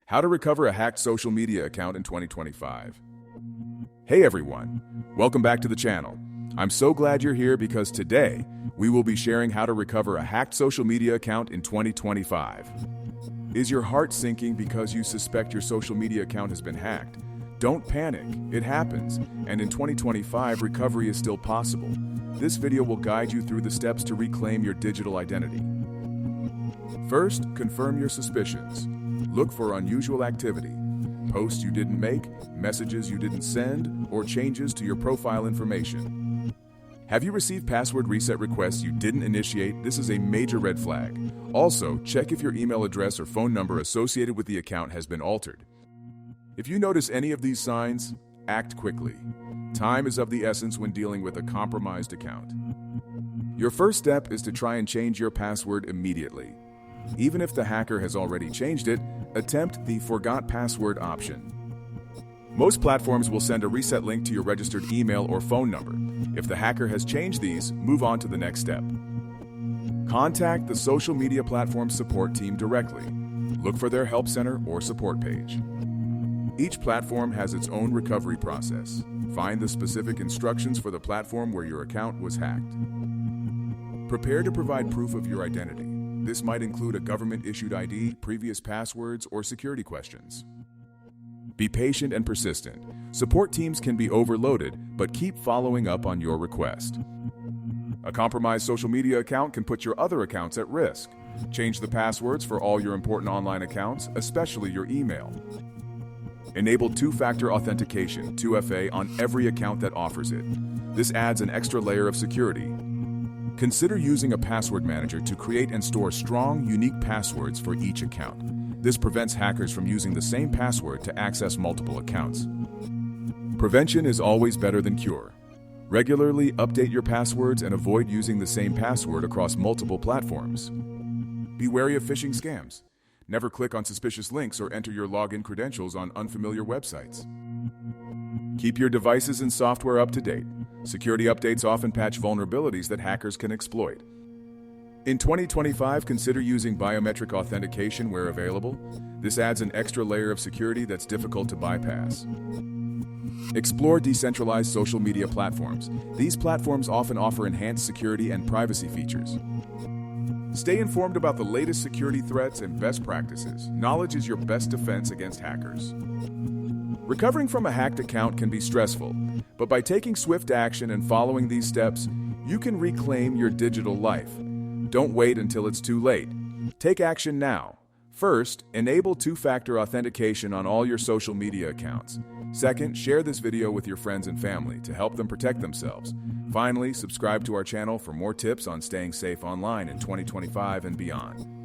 How to recover a hacked social media account in 2025. Hey everyone, welcome back to the channel. I'm so glad you're here because today we will be sharing how to recover a hacked social media account in 2025. Is your heart sinking because you suspect your social media account has been hacked? Don't panic, it happens, and in 2025 recovery is still possible. This video will guide you through the steps to reclaim your digital identity. First, confirm your suspicions. Look for unusual activity, posts you didn't make, messages you didn't send, or changes to your profile information. Have you received password reset requests you didn't initiate? This is a major red flag. Also, check if your email address or phone number associated with the account has been altered. If you notice any of these signs, act quickly. Time is of the essence when dealing with a compromised account. Your first step is to try and change your password immediately. Even if the hacker has already changed it, attempt the Forgot Password option. Most platforms will send a reset link to your registered email or phone number. If the hacker has changed these, move on to the next step. Contact the social media platform support team directly. Look for their help center or support page. Each platform has its own recovery process. Find the specific instructions for the platform where your account was hacked. Prepare to provide proof of your identity. This might include a government-issued ID, previous passwords, or security questions. Be patient and persistent. Support teams can be overloaded, but keep following up on your request. A compromised social media account can put your other accounts at risk. Change the passwords for all your important online accounts, especially your email. Enable two-factor authentication, 2FA, on every account that offers it. This adds an extra layer of security. Consider using a password manager to create and store strong, unique passwords for each account. This prevents hackers from using the same password to access multiple accounts. Prevention is always better than cure. Regularly update your passwords and avoid using the same password across multiple platforms. Be wary of phishing scams. Never click on suspicious links or enter your login credentials on unfamiliar websites. Keep your devices and software up to date. Security updates often patch vulnerabilities that hackers can exploit. In 2025, consider using biometric authentication where available. This adds an extra layer of security that's difficult to bypass. Explore decentralized social media platforms. These platforms often offer enhanced security and privacy features. Stay informed about the latest security threats and best practices. Knowledge is your best defense against hackers. Recovering from a hacked account can be stressful, but by taking swift action and following these steps, you can reclaim your digital life. Don't wait until it's too late. Take action now. First, enable two-factor authentication on all your social media accounts. Second, share this video with your friends and family to help them protect themselves. Finally, subscribe to our channel for more tips on staying safe online in 2025 and beyond.